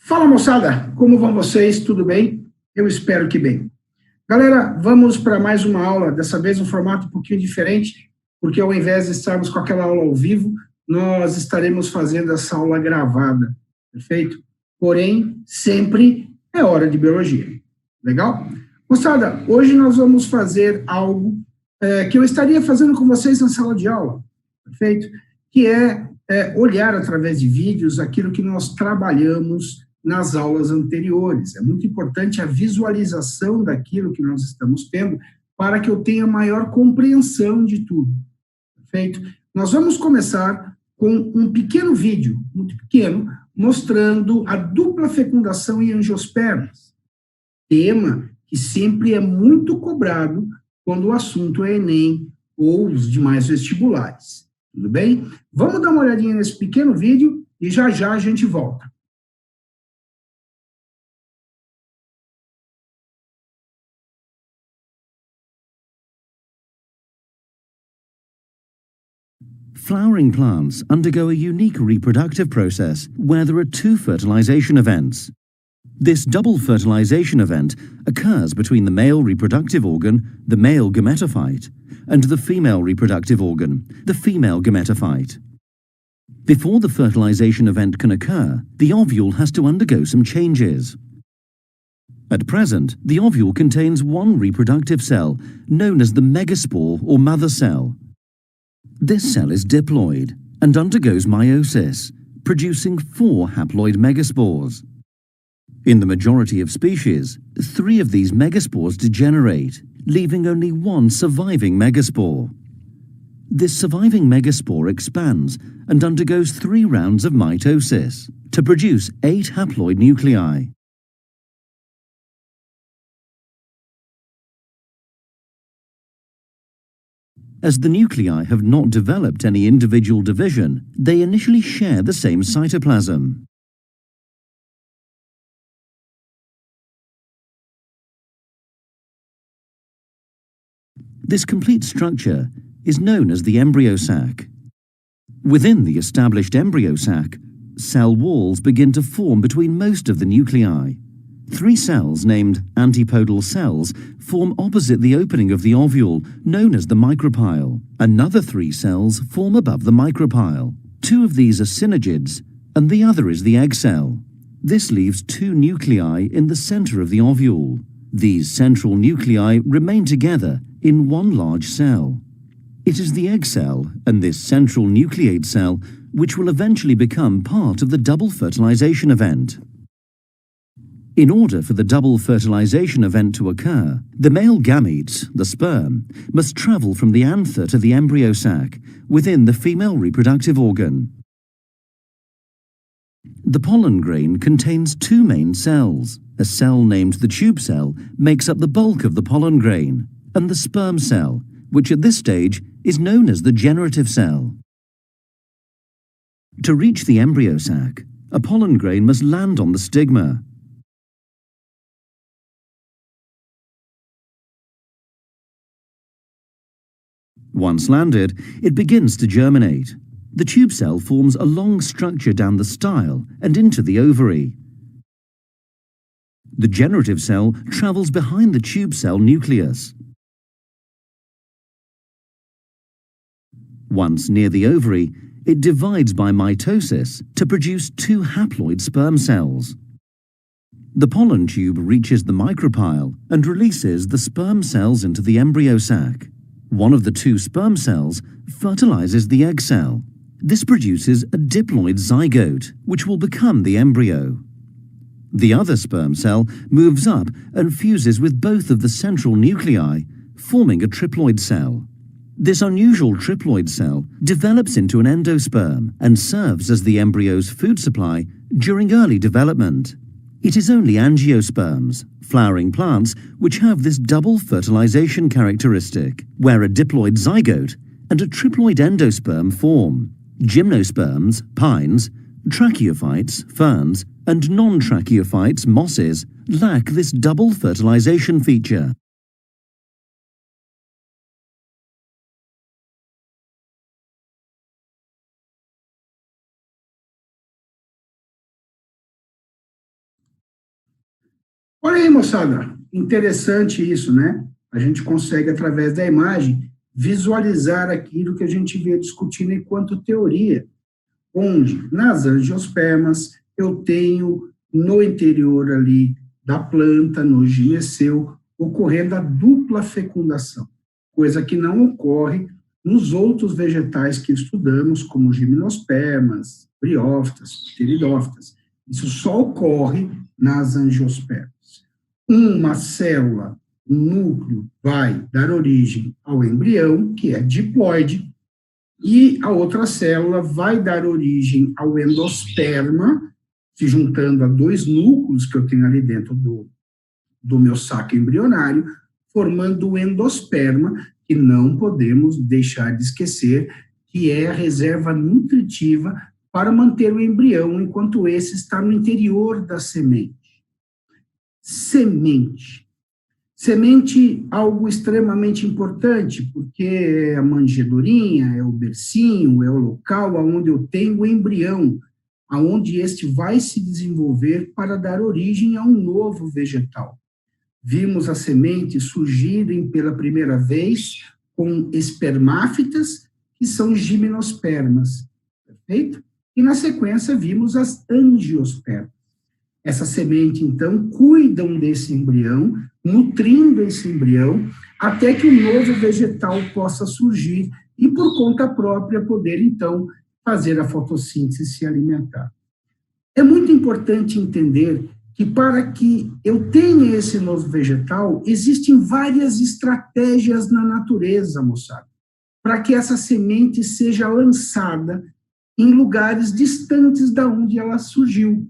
Fala, moçada, como vão vocês? Tudo bem? Eu espero que bem. Galera, vamos para mais uma aula, dessa vez um formato um pouquinho diferente, porque ao invés de estarmos com aquela aula ao vivo, nós estaremos fazendo essa aula gravada, perfeito? Porém, sempre é hora de biologia. Legal? Moçada, hoje nós vamos fazer algo que eu estaria fazendo com vocês na sala de aula, perfeito? Que é olhar através de vídeos aquilo que nós trabalhamos nas aulas anteriores. É muito importante a visualização daquilo que nós estamos tendo para que eu tenha maior compreensão de tudo. Perfeito? Nós vamos começar com um pequeno vídeo, muito pequeno, mostrando a dupla fecundação em angiospermas. Tema que sempre é muito cobrado quando o assunto é Enem ou os demais vestibulares. Tudo bem? Vamos dar uma olhadinha nesse pequeno vídeo e já já a gente volta. Flowering plants undergo a unique reproductive process where there are two fertilization events. This double fertilization event occurs between the male reproductive organ, the male gametophyte, and the female reproductive organ, the female gametophyte. Before the fertilization event can occur, the ovule has to undergo some changes. At present, the ovule contains one reproductive cell, known as the megaspore or mother cell. This cell is diploid and undergoes meiosis, producing 4 haploid megaspores. In the majority of species, 3 of these megaspores degenerate, leaving only 1 surviving megaspore. This surviving megaspore expands and undergoes 3 rounds of mitosis to produce 8 haploid nuclei. As the nuclei have not developed any individual division, they initially share the same cytoplasm. This complete structure is known as the embryo sac. Within the established embryo sac, cell walls begin to form between most of the nuclei. 3 cells named antipodal cells form opposite the opening of the ovule, known as the micropyle. Another 3 cells form above the micropyle. 2 of these are synergids, and the other is the egg cell. This leaves 2 nuclei in the center of the ovule. These central nuclei remain together in one large cell. It is the egg cell and this central nucleate cell which will eventually become part of the double fertilization event. In order for the double fertilization event to occur, the male gametes, the sperm, must travel from the anther to the embryo sac within the female reproductive organ. The pollen grain contains 2 main cells. A cell named the tube cell makes up the bulk of the pollen grain, and the sperm cell, which at this stage is known as the generative cell. To reach the embryo sac, a pollen grain must land on the stigma. Once landed, it begins to germinate. The tube cell forms a long structure down the style and into the ovary. The generative cell travels behind the tube cell nucleus. Once near the ovary, it divides by mitosis to produce 2 haploid sperm cells. The pollen tube reaches the micropyle and releases the sperm cells into the embryo sac. One of the 2 sperm cells fertilizes the egg cell. This produces a diploid zygote, which will become the embryo. The other sperm cell moves up and fuses with both of the central nuclei, forming a triploid cell. This unusual triploid cell develops into an endosperm and serves as the embryo's food supply during early development. It is only angiosperms, flowering plants, which have this double fertilization characteristic, where a diploid zygote and a triploid endosperm form. Gymnosperms, pines, tracheophytes, ferns, and non-tracheophytes, mosses, lack this double fertilization feature. Olha aí, moçada, interessante isso, né? A gente consegue, através da imagem, visualizar aquilo que a gente veio discutindo enquanto teoria, onde, nas angiospermas, eu tenho no interior ali da planta, no gineceu, ocorrendo a dupla fecundação, coisa que não ocorre nos outros vegetais que estudamos, como gimnospermas, briófitas, pteridófitas. Isso só ocorre nas angiospermas. Uma célula, um núcleo, vai dar origem ao embrião, que é diploide, e a outra célula vai dar origem ao endosperma, se juntando a dois núcleos que eu tenho ali dentro do meu saco embrionário, formando o endosperma, que não podemos deixar de esquecer, que é a reserva nutritiva para manter o embrião, enquanto esse está no interior da semente. Semente. Semente, algo extremamente importante, porque é a manjedorinha, é o bercinho, é o local onde eu tenho o embrião, aonde este vai se desenvolver para dar origem a um novo vegetal. Vimos as sementes surgirem pela primeira vez com espermáfitas, que são gimnospermas, perfeito? E na sequência vimos as angiospermas. Essa semente, então, cuidam desse embrião, nutrindo esse embrião, até que um novo vegetal possa surgir e, por conta própria, poder, então, fazer a fotossíntese e se alimentar. É muito importante entender que, para que eu tenha esse novo vegetal, existem várias estratégias na natureza, moçada, para que essa semente seja lançada em lugares distantes da onde ela surgiu,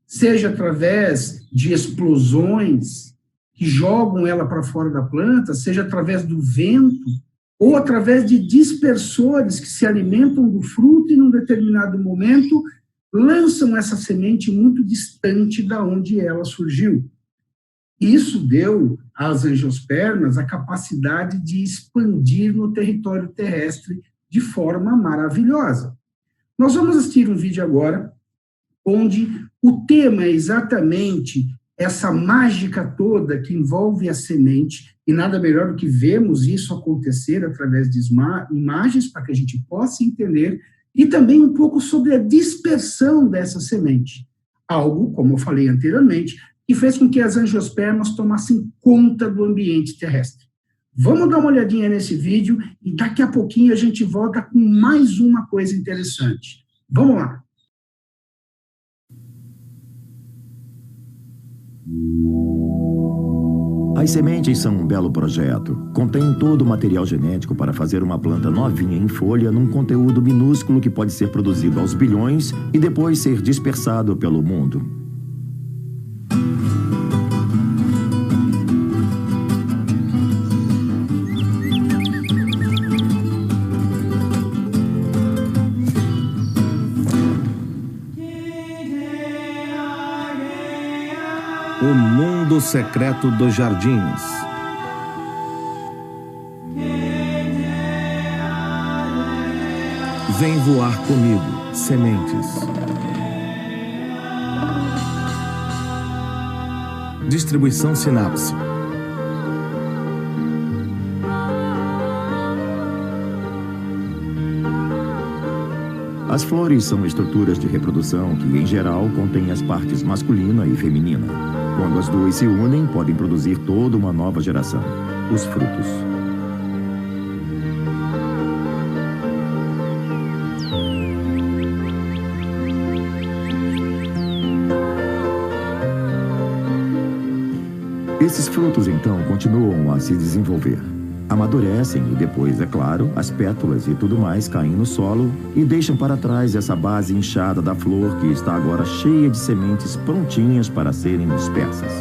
seja através de explosões que jogam ela para fora da planta, seja através do vento, ou através de dispersores que se alimentam do fruto e, num determinado momento, lançam essa semente muito distante da onde ela surgiu. Isso deu às angiospermas a capacidade de expandir no território terrestre de forma maravilhosa. Nós vamos assistir um vídeo agora, onde o tema é exatamente essa mágica toda que envolve a semente, e nada melhor do que vemos isso acontecer através de imagens, para que a gente possa entender, e também um pouco sobre a dispersão dessa semente. Algo, como eu falei anteriormente, que fez com que as angiospermas tomassem conta do ambiente terrestre. Vamos dar uma olhadinha nesse vídeo e daqui a pouquinho a gente volta com mais uma coisa interessante. Vamos lá. As sementes são um belo projeto. Contêm todo o material genético para fazer uma planta novinha em folha num conteúdo minúsculo que pode ser produzido aos bilhões e depois ser dispersado pelo mundo. O mundo secreto dos jardins. Vem voar comigo, sementes. Distribuição Sinapse. As flores são estruturas de reprodução que, em geral, contêm as partes masculina e feminina. Quando as duas se unem, podem produzir toda uma nova geração, os frutos. Esses frutos, então, continuam a se desenvolver. Amadurecem e depois, é claro, as pétalas e tudo mais caem no solo e deixam para trás essa base inchada da flor que está agora cheia de sementes prontinhas para serem dispersas.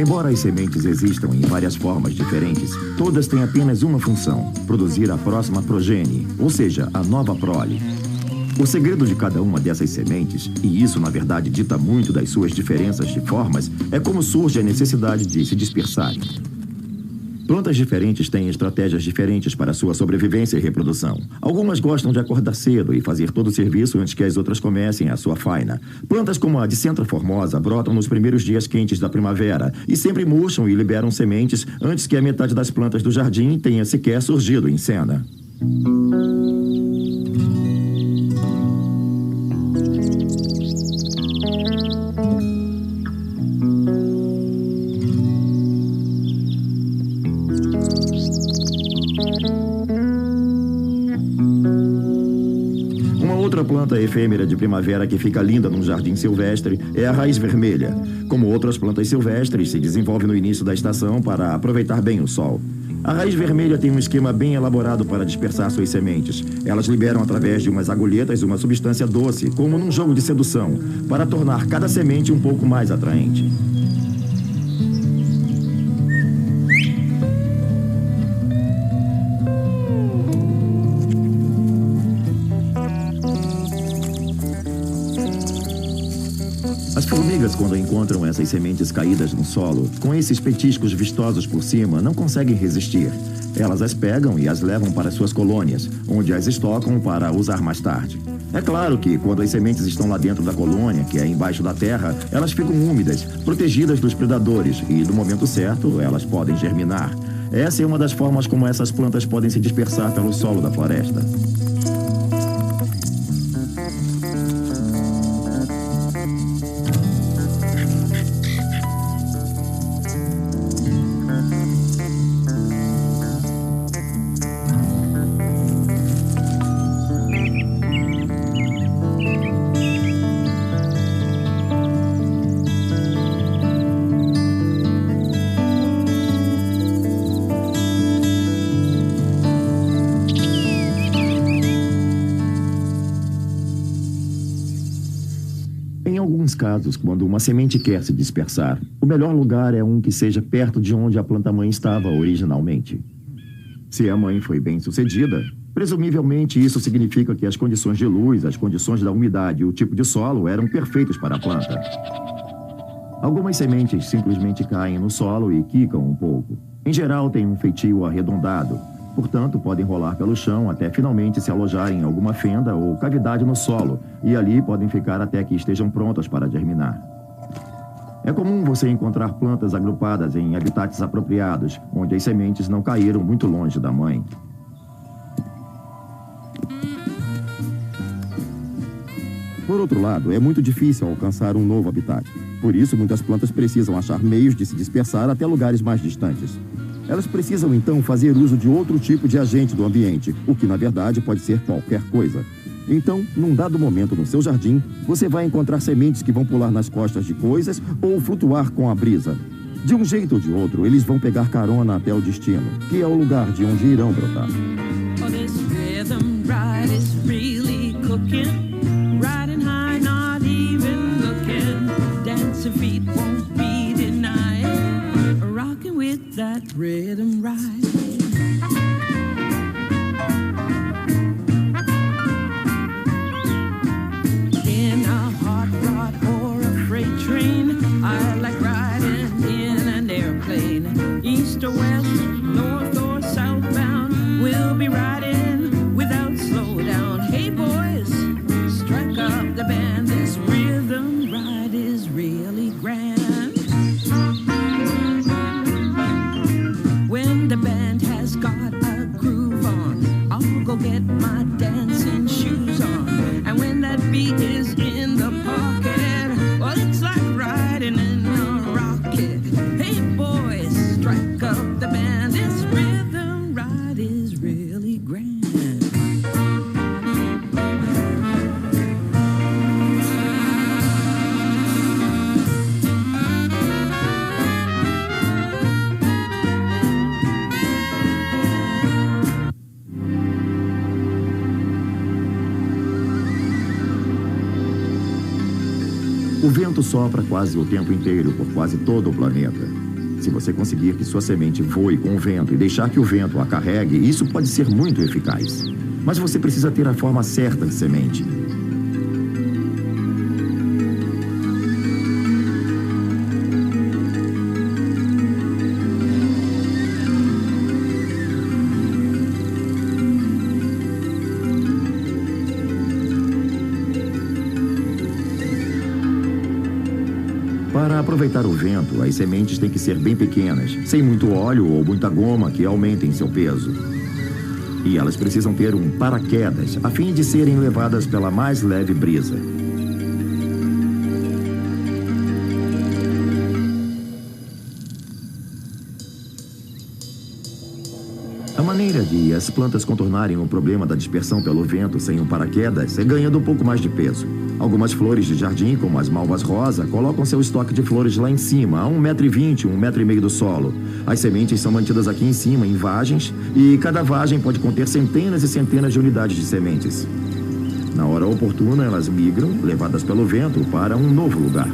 Embora as sementes existam em várias formas diferentes, todas têm apenas uma função: produzir a próxima progenie, ou seja, a nova prole. O segredo de cada uma dessas sementes, e isso na verdade dita muito das suas diferenças de formas, é como surge a necessidade de se dispersarem. Plantas diferentes têm estratégias diferentes para sua sobrevivência e reprodução. Algumas gostam de acordar cedo e fazer todo o serviço antes que as outras comecem a sua faina. Plantas como a Dicentra formosa brotam nos primeiros dias quentes da primavera e sempre murcham e liberam sementes antes que a metade das plantas do jardim tenha sequer surgido em cena. Outra planta efêmera de primavera que fica linda num jardim silvestre é a raiz vermelha. Como outras plantas silvestres, se desenvolve no início da estação para aproveitar bem o sol. A raiz vermelha tem um esquema bem elaborado para dispersar suas sementes. Elas liberam através de umas agulhetas uma substância doce, como num jogo de sedução, para tornar cada semente um pouco mais atraente. As formigas, quando encontram essas sementes caídas no solo, com esses petiscos vistosos por cima, não conseguem resistir. Elas as pegam e as levam para suas colônias, onde as estocam para usar mais tarde. É claro que, quando as sementes estão lá dentro da colônia, que é embaixo da terra, elas ficam úmidas, protegidas dos predadores, e no momento certo, elas podem germinar. Essa é uma das formas como essas plantas podem se dispersar pelo solo da floresta. Em alguns casos, quando uma semente quer se dispersar, o melhor lugar é um que seja perto de onde a planta-mãe estava originalmente. Se a mãe foi bem-sucedida, presumivelmente isso significa que as condições de luz, as condições da umidade e o tipo de solo eram perfeitos para a planta. Algumas sementes simplesmente caem no solo e quicam um pouco. Em geral, têm um feitio arredondado. Portanto, podem rolar pelo chão até finalmente se alojarem em alguma fenda ou cavidade no solo, e ali podem ficar até que estejam prontas para germinar. É comum você encontrar plantas agrupadas em habitats apropriados, onde as sementes não caíram muito longe da mãe. Por outro lado, é muito difícil alcançar um novo habitat. Por isso, muitas plantas precisam achar meios de se dispersar até lugares mais distantes. Elas precisam, então, fazer uso de outro tipo de agente do ambiente, o que, na verdade, pode ser qualquer coisa. Então, num dado momento no seu jardim, você vai encontrar sementes que vão pular nas costas de coisas ou flutuar com a brisa. De um jeito ou de outro, eles vão pegar carona até o destino, que é o lugar de onde irão brotar. Oh, this rhythm ride is really cooking. Riding high, not even looking. Dancing feet won't be denied. Rocking with that rhythm ride. In a hot rod or a freight train, I like riding in an airplane. East or west, north or southbound, we'll be riding without slowdown. Hey boys, strike up the band. This rhythm ride is really grand. When the band has got a groove on, I'll go get my dancing shoes on. And when that beat is in the pocket, well, it's like riding in a rocket. Hey boys, strike up the band. This rhythm ride is really grand. O vento sopra quase o tempo inteiro por quase todo o planeta. Se você conseguir que sua semente voe com o vento e deixar que o vento a carregue, isso pode ser muito eficaz. Mas você precisa ter a forma certa de semente. Para aproveitar o vento, as sementes têm que ser bem pequenas, sem muito óleo ou muita goma que aumentem seu peso. E elas precisam ter um paraquedas, a fim de serem levadas pela mais leve brisa. A maneira de as plantas contornarem o problema da dispersão pelo vento sem um paraquedas é ganhando um pouco mais de peso. Algumas flores de jardim, como as malvas rosa, colocam seu estoque de flores lá em cima, a 1,20 m, 1,5 m do solo. As sementes são mantidas aqui em cima, em vagens, e cada vagem pode conter centenas e centenas de unidades de sementes. Na hora oportuna, elas migram, levadas pelo vento, para um novo lugar.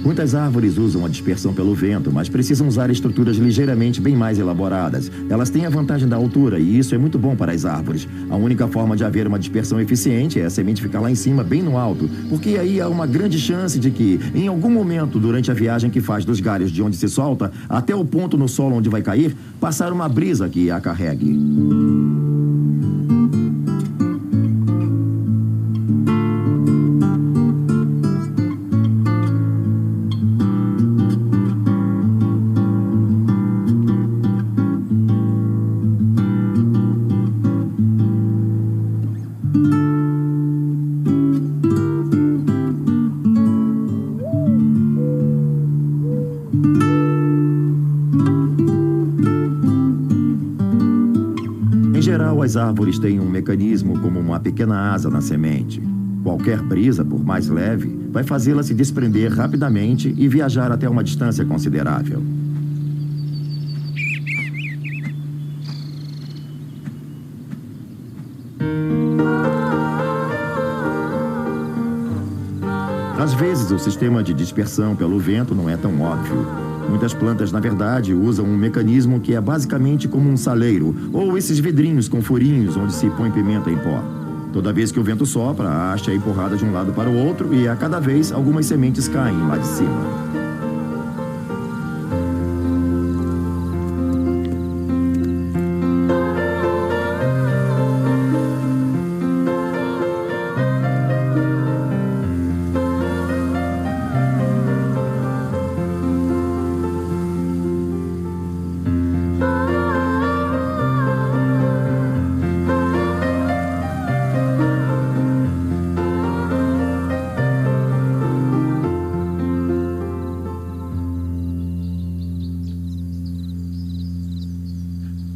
Muitas árvores usam a dispersão pelo vento, mas precisam usar estruturas ligeiramente bem mais elaboradas. Elas têm a vantagem da altura e isso é muito bom para as árvores. A única forma de haver uma dispersão eficiente é a semente ficar lá em cima, bem no alto, porque aí há uma grande chance de que, em algum momento durante a viagem que faz dos galhos de onde se solta até o ponto no solo onde vai cair, passar uma brisa que a carregue. As árvores têm um mecanismo como uma pequena asa na semente. Qualquer brisa, por mais leve, vai fazê-la se desprender rapidamente e viajar até uma distância considerável. Às vezes, o sistema de dispersão pelo vento não é tão óbvio. Muitas plantas, na verdade, usam um mecanismo que é basicamente como um saleiro, ou esses vidrinhos com furinhos onde se põe pimenta em pó. Toda vez que o vento sopra, a haste é empurrada de um lado para o outro e, a cada vez, algumas sementes caem lá de cima.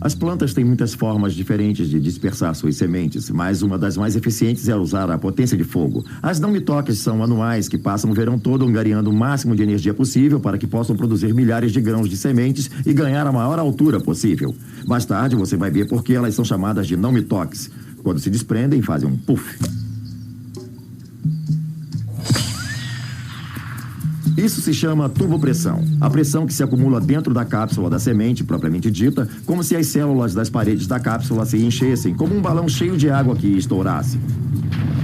As plantas têm muitas formas diferentes de dispersar suas sementes, mas uma das mais eficientes é usar a potência de fogo. As não-me-toques são anuais que passam o verão todo angariando o máximo de energia possível para que possam produzir milhares de grãos de sementes e ganhar a maior altura possível. Mais tarde você vai ver por que elas são chamadas de não-me-toques. Quando se desprendem, fazem um puff. Isso se chama turbopressão. A pressão que se acumula dentro da cápsula da semente, propriamente dita, como se as células das paredes da cápsula se enchessem, como um balão cheio de água que estourasse.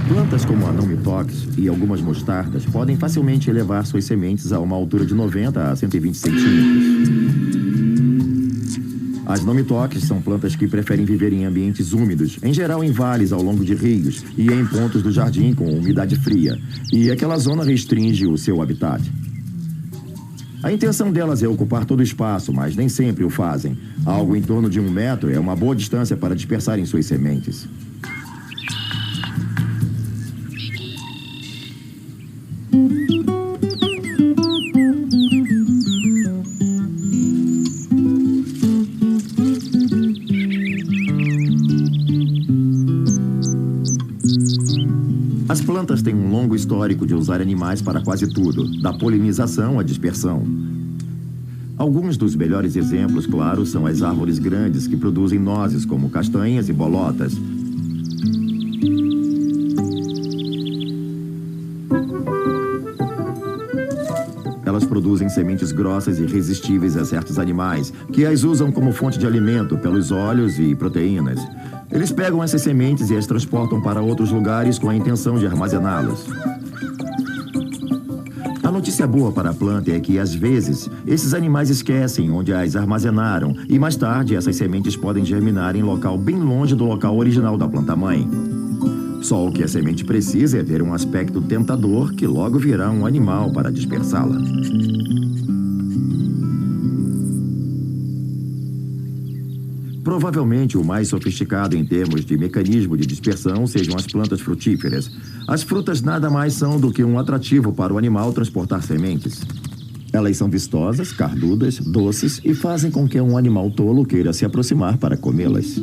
Plantas como a não-me-toques e algumas mostardas podem facilmente elevar suas sementes a uma altura de 90 a 120 centímetros. As não-me-toques são plantas que preferem viver em ambientes úmidos, em geral em vales ao longo de rios e em pontos do jardim com umidade fria, e aquela zona restringe o seu habitat. A intenção delas é ocupar todo o espaço, mas nem sempre o fazem. Algo em torno de 1 metro é uma boa distância para dispersarem suas sementes. As plantas têm um longo histórico de usar animais para quase tudo, da polinização à dispersão. Alguns dos melhores exemplos, claro, são as árvores grandes que produzem nozes, como castanhas e bolotas. Elas produzem sementes grossas e irresistíveis a certos animais, que as usam como fonte de alimento pelos óleos e proteínas. Eles pegam essas sementes e as transportam para outros lugares com a intenção de armazená-las. A notícia boa para a planta é que, às vezes, esses animais esquecem onde as armazenaram e, mais tarde, essas sementes podem germinar em local bem longe do local original da planta-mãe. Só o que a semente precisa é ter um aspecto tentador que logo virá um animal para dispersá-la. Provavelmente o mais sofisticado em termos de mecanismo de dispersão sejam as plantas frutíferas. As frutas nada mais são do que um atrativo para o animal transportar sementes. Elas são vistosas, carnudas, doces e fazem com que um animal tolo queira se aproximar para comê-las.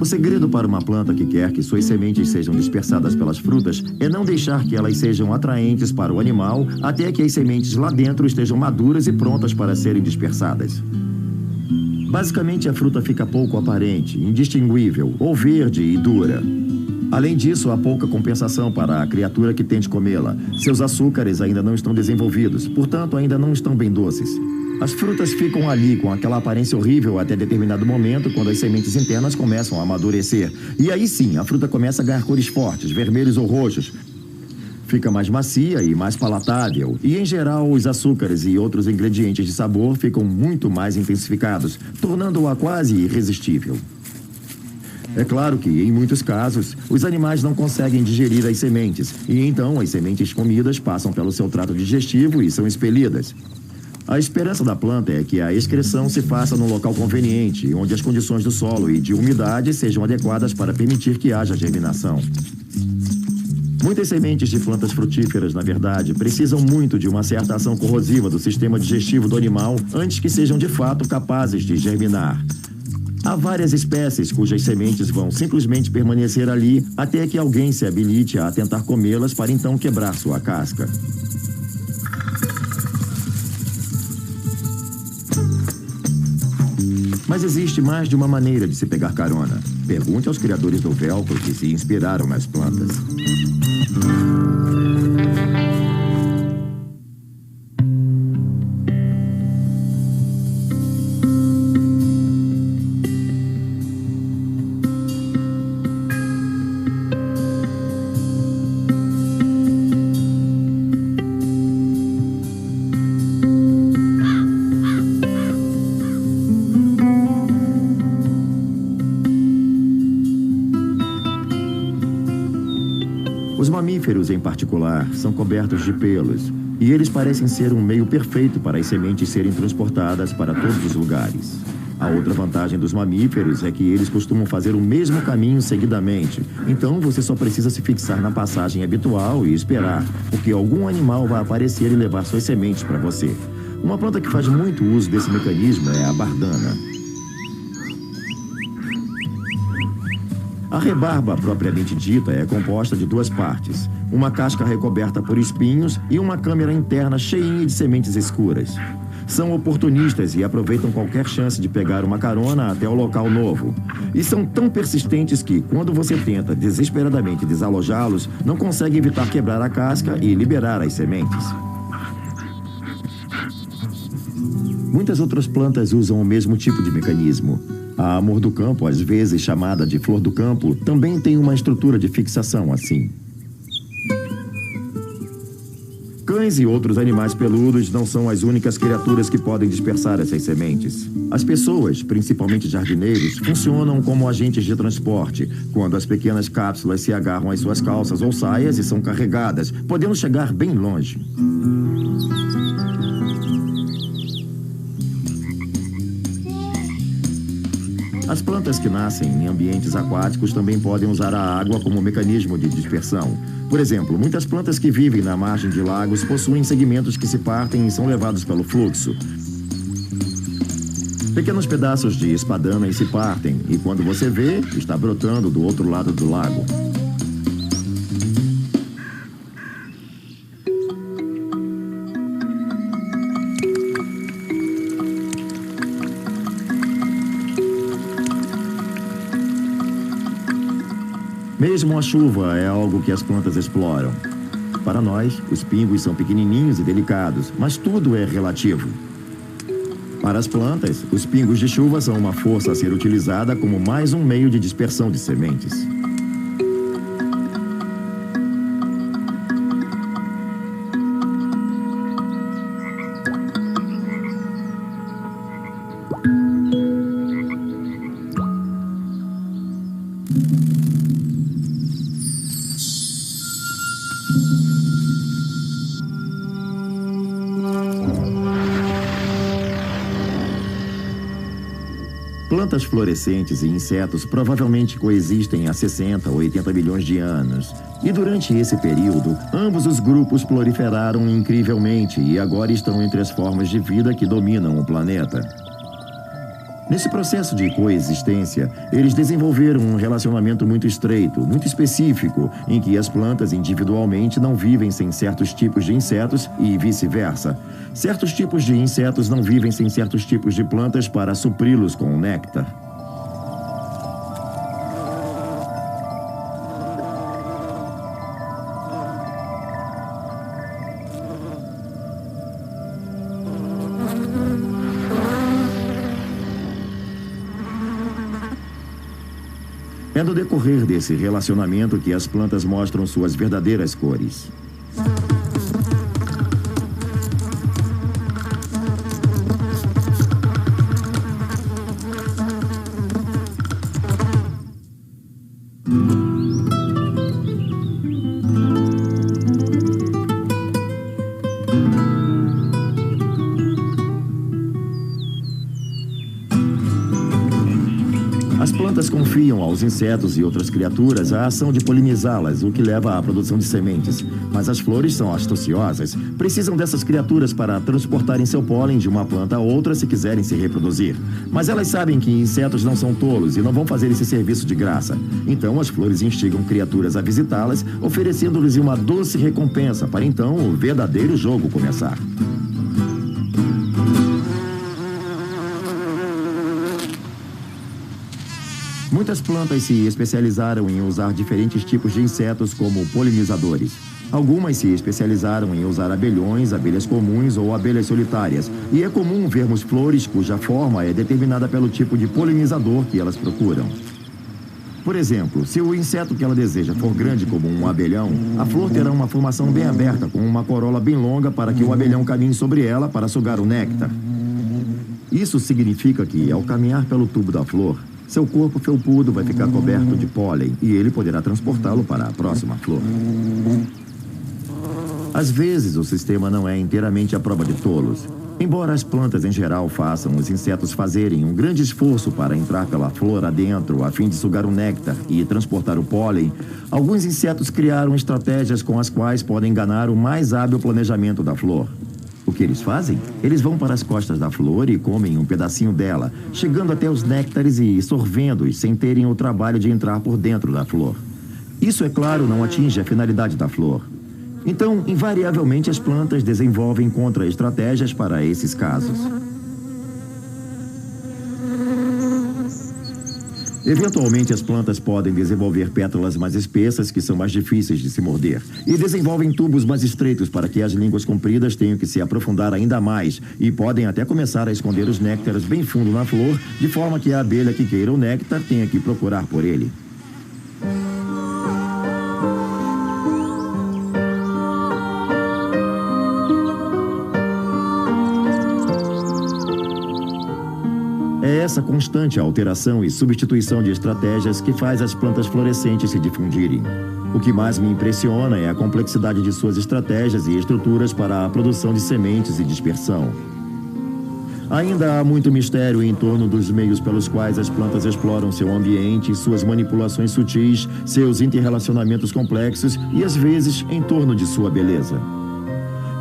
O segredo para uma planta que quer que suas sementes sejam dispersadas pelas frutas é não deixar que elas sejam atraentes para o animal até que as sementes lá dentro estejam maduras e prontas para serem dispersadas. Basicamente, a fruta fica pouco aparente, indistinguível, ou verde e dura. Além disso, há pouca compensação para a criatura que tente comê-la. Seus açúcares ainda não estão desenvolvidos, portanto, ainda não estão bem doces. As frutas ficam ali com aquela aparência horrível até determinado momento, quando as sementes internas começam a amadurecer. E aí sim, a fruta começa a ganhar cores fortes, vermelhos ou roxos. Fica mais macia e mais palatável. E, em geral, os açúcares e outros ingredientes de sabor ficam muito mais intensificados, tornando-a quase irresistível. É claro que, em muitos casos, os animais não conseguem digerir as sementes, e então as sementes comidas passam pelo seu trato digestivo e são expelidas. A esperança da planta é que a excreção se faça num local conveniente, onde as condições do solo e de umidade sejam adequadas para permitir que haja germinação. Muitas sementes de plantas frutíferas, na verdade, precisam muito de uma certa ação corrosiva do sistema digestivo do animal antes que sejam de fato capazes de germinar. Há várias espécies cujas sementes vão simplesmente permanecer ali até que alguém se habilite a tentar comê-las para então quebrar sua casca. Mas existe mais de uma maneira de se pegar carona. Pergunte aos criadores do velcro que se inspiraram nas plantas. Os mamíferos, em particular, são cobertos de pelos, e eles parecem ser um meio perfeito para as sementes serem transportadas para todos os lugares. A outra vantagem dos mamíferos é que eles costumam fazer o mesmo caminho seguidamente, então você só precisa se fixar na passagem habitual e esperar, porque algum animal vai aparecer e levar suas sementes para você. Uma planta que faz muito uso desse mecanismo é a bardana. A rebarba, propriamente dita, é composta de duas partes. Uma casca recoberta por espinhos e uma câmara interna cheinha de sementes escuras. São oportunistas e aproveitam qualquer chance de pegar uma carona até o local novo. E são tão persistentes que, quando você tenta desesperadamente desalojá-los, não consegue evitar quebrar a casca e liberar as sementes. Muitas outras plantas usam o mesmo tipo de mecanismo. A amor do campo, às vezes chamada de flor do campo, também tem uma estrutura de fixação assim. Cães e outros animais peludos não são as únicas criaturas que podem dispersar essas sementes. As pessoas, principalmente jardineiros, funcionam como agentes de transporte, quando as pequenas cápsulas se agarram às suas calças ou saias e são carregadas, podendo chegar bem longe. As plantas que nascem em ambientes aquáticos também podem usar a água como mecanismo de dispersão. Por exemplo, muitas plantas que vivem na margem de lagos possuem segmentos que se partem e são levados pelo fluxo. Pequenos pedaços de espadanas se partem e quando você vê, está brotando do outro lado do lago. Mesmo a chuva é algo que as plantas exploram. Para nós, os pingos são pequenininhos e delicados, mas tudo é relativo. Para as plantas, os pingos de chuva são uma força a ser utilizada como mais um meio de dispersão de sementes. plantas fluorescentes e insetos provavelmente coexistem há 60 ou 80 milhões de anos. E durante esse período, ambos os grupos proliferaram incrivelmente e agora estão entre as formas de vida que dominam o planeta. Nesse processo de coexistência, eles desenvolveram um relacionamento muito estreito, muito específico, em que as plantas individualmente não vivem sem certos tipos de insetos e vice-versa. Certos tipos de insetos não vivem sem certos tipos de plantas para supri-los com o néctar. É no decorrer desse relacionamento que as plantas mostram suas verdadeiras cores. As plantas confiam aos insetos e outras criaturas a ação de polinizá-las, o que leva à produção de sementes. Mas as flores são astuciosas, precisam dessas criaturas para transportarem seu pólen de uma planta a outra se quiserem se reproduzir. Mas elas sabem que insetos não são tolos e não vão fazer esse serviço de graça. Então as flores instigam criaturas a visitá-las, oferecendo-lhes uma doce recompensa para então o verdadeiro jogo começar. Muitas plantas se especializaram em usar diferentes tipos de insetos como polinizadores. Algumas se especializaram em usar abelhões, abelhas comuns ou abelhas solitárias. E é comum vermos flores cuja forma é determinada pelo tipo de polinizador que elas procuram. Por exemplo, se o inseto que ela deseja for grande como um abelhão, a flor terá uma formação bem aberta, com uma corola bem longa para que o abelhão caminhe sobre ela para sugar o néctar. Isso significa que, ao caminhar pelo tubo da flor, seu corpo felpudo vai ficar coberto de pólen e ele poderá transportá-lo para a próxima flor. Às vezes, o sistema não é inteiramente à prova de tolos. Embora as plantas em geral façam os insetos fazerem um grande esforço para entrar pela flor adentro a fim de sugar o néctar e transportar o pólen, alguns insetos criaram estratégias com as quais podem enganar o mais hábil planejamento da flor. O que eles fazem? Eles vão para as costas da flor e comem um pedacinho dela, chegando até os néctares e sorvendo-os sem terem o trabalho de entrar por dentro da flor. Isso, é claro, não atinge a finalidade da flor. Então, invariavelmente, as plantas desenvolvem contra-estratégias para esses casos. Eventualmente, as plantas podem desenvolver pétalas mais espessas, que são mais difíceis de se morder, e desenvolvem tubos mais estreitos para que as línguas compridas tenham que se aprofundar ainda mais, e podem até começar a esconder os néctares bem fundo na flor, de forma que a abelha que queira o néctar tenha que procurar por ele. É essa constante alteração e substituição de estratégias que faz as plantas florescentes se difundirem. O que mais me impressiona é a complexidade de suas estratégias e estruturas para a produção de sementes e dispersão. Ainda há muito mistério em torno dos meios pelos quais as plantas exploram seu ambiente, suas manipulações sutis, seus interrelacionamentos complexos e, às vezes, em torno de sua beleza.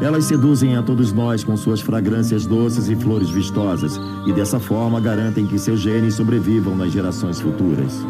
Elas seduzem a todos nós com suas fragrâncias doces e flores vistosas, e dessa forma garantem que seus genes sobrevivam nas gerações futuras.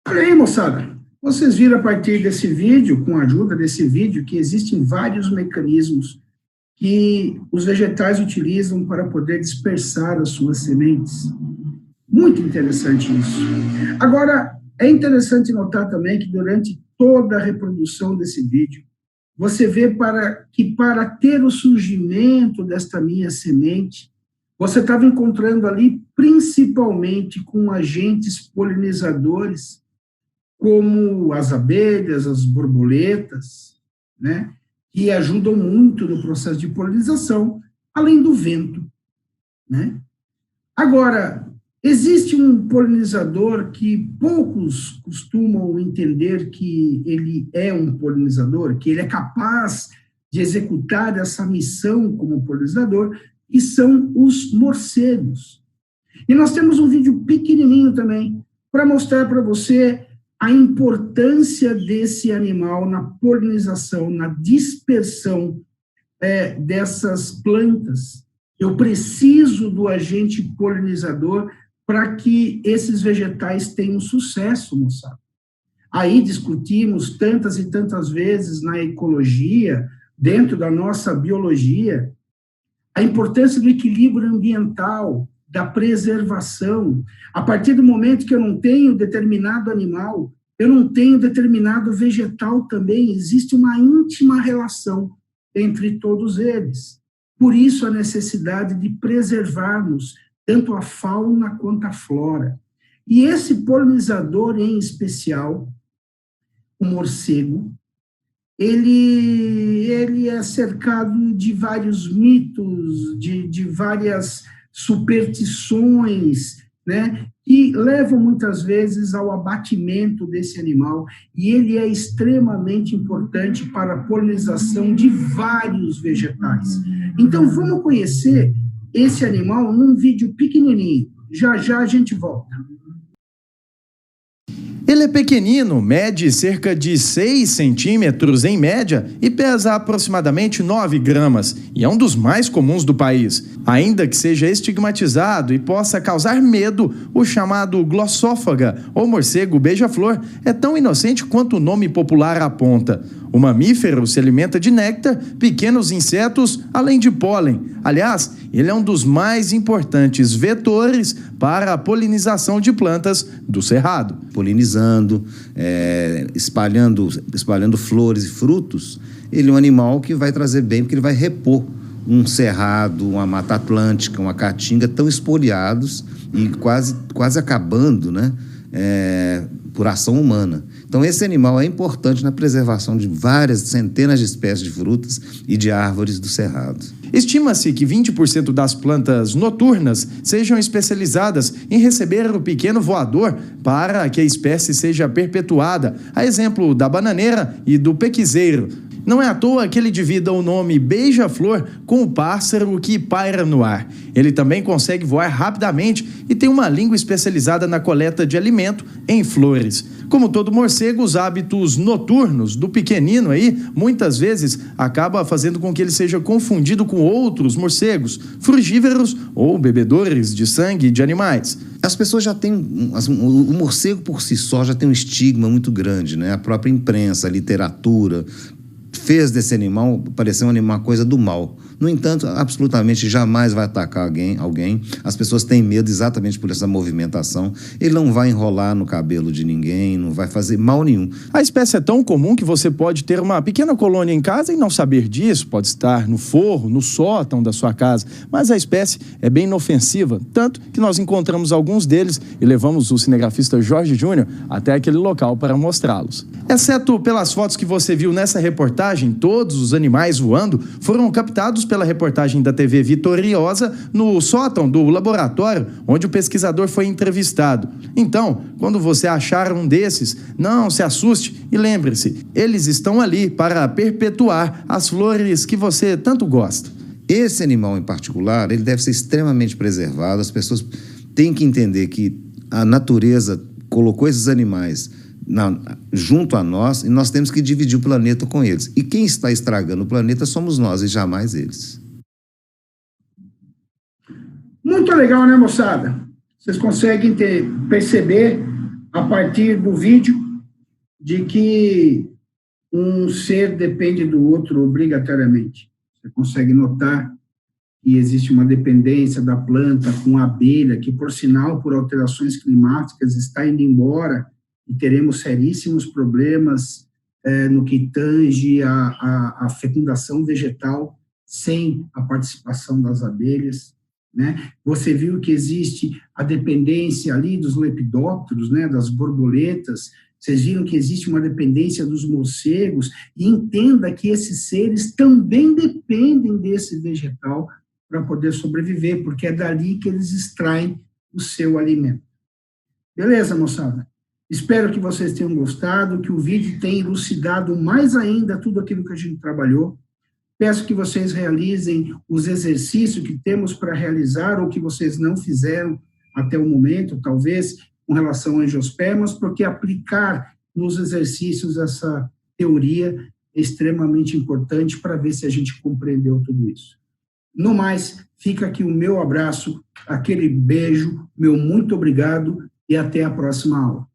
Olha aí, moçada. Vocês viram a partir desse vídeo, com a ajuda desse vídeo, que existem vários mecanismos que os vegetais utilizam para poder dispersar as suas sementes. Muito interessante isso. Agora, é interessante notar também que durante toda a reprodução desse vídeo, você vê que para ter o surgimento desta minha semente, você estava encontrando ali principalmente com agentes polinizadores, como as abelhas, as borboletas, né, que ajudam muito no processo de polinização, além do vento, né? Agora, existe um polinizador que poucos costumam entender que ele é um polinizador, que ele é capaz de executar essa missão como polinizador, e são os morcegos. E nós temos um vídeo pequenininho também para mostrar para você a importância desse animal na polinização, na dispersão dessas plantas. Eu preciso do agente polinizador para que esses vegetais tenham sucesso, moçada. Aí discutimos tantas e tantas vezes na ecologia, dentro da nossa biologia, a importância do equilíbrio ambiental, da preservação. A partir do momento que eu não tenho determinado animal, eu não tenho determinado vegetal também, existe uma íntima relação entre todos eles. Por isso a necessidade de preservarmos tanto a fauna quanto a flora. E esse polinizador em especial, o morcego, ele é cercado de vários mitos, de várias superstições, né, que levam muitas vezes ao abatimento desse animal, e ele é extremamente importante para a polinização de vários vegetais. Então, vamos conhecer esse animal num vídeo pequenininho. Já já a gente volta. Ele é pequenino, mede cerca de 6 centímetros em média e pesa aproximadamente 9 gramas, e é um dos mais comuns do país. Ainda que seja estigmatizado e possa causar medo, o chamado glossófaga, ou morcego beija-flor, é tão inocente quanto o nome popular aponta. O mamífero se alimenta de néctar, pequenos insetos, além de pólen. Aliás, ele é um dos mais importantes vetores para a polinização de plantas do cerrado. Polinizando, espalhando flores e frutos, ele é um animal que vai trazer bem, porque ele vai repor um cerrado, uma mata atlântica, uma caatinga tão espoliados e quase acabando, né, por ação humana. Então, esse animal é importante na preservação de várias centenas de espécies de frutas e de árvores do cerrado. Estima-se que 20% das plantas noturnas sejam especializadas em receber o pequeno voador para que a espécie seja perpetuada, a exemplo da bananeira e do pequizeiro. Não é à toa que ele divida o nome beija-flor com o pássaro que paira no ar. Ele também consegue voar rapidamente e tem uma língua especializada na coleta de alimento em flores. Como todo morcego, os hábitos noturnos do pequenino aí, muitas vezes, acaba fazendo com que ele seja confundido com outros morcegos, frugívoros ou bebedores de sangue de animais. As pessoas já têm... O morcego por si só já tem um estigma muito grande, né? A própria imprensa, a literatura fez desse animal parecer uma coisa do mal. No entanto, absolutamente jamais vai atacar alguém. As pessoas têm medo exatamente por essa movimentação. Ele não vai enrolar no cabelo de ninguém, não vai fazer mal nenhum. A espécie é tão comum que você pode ter uma pequena colônia em casa e não saber disso. Pode estar no forro, no sótão da sua casa. Mas a espécie é bem inofensiva, tanto que nós encontramos alguns deles e levamos o cinegrafista Jorge Júnior até aquele local para mostrá-los. Exceto pelas fotos que você viu nessa reportagem, todos os animais voando foram captados pela reportagem da TV Vitoriosa no sótão do laboratório onde o pesquisador foi entrevistado. Então, quando você achar um desses, não se assuste e lembre-se, eles estão ali para perpetuar as flores que você tanto gosta. Esse animal em particular, ele deve ser extremamente preservado. As pessoas têm que entender que a natureza colocou esses animais junto a nós, e nós temos que dividir o planeta com eles. E quem está estragando o planeta somos nós e jamais eles. Muito legal, né, moçada? Vocês conseguem perceber, a partir do vídeo, de que um ser depende do outro obrigatoriamente. Você consegue notar que existe uma dependência da planta com a abelha, que, por sinal, por alterações climáticas, está indo embora e teremos seríssimos problemas no que tange a fecundação vegetal sem a participação das abelhas, né? Você viu que existe a dependência ali dos lepidópteros, né, das borboletas. Vocês viram que existe uma dependência dos morcegos, e entenda que esses seres também dependem desse vegetal para poder sobreviver, porque é dali que eles extraem o seu alimento. Beleza, moçada? Espero que vocês tenham gostado, que o vídeo tenha elucidado mais ainda tudo aquilo que a gente trabalhou. Peço que vocês realizem os exercícios que temos para realizar ou que vocês não fizeram até o momento, talvez, com relação a angiospermas, porque aplicar nos exercícios essa teoria é extremamente importante para ver se a gente compreendeu tudo isso. No mais, fica aqui o meu abraço, aquele beijo, meu muito obrigado e até a próxima aula.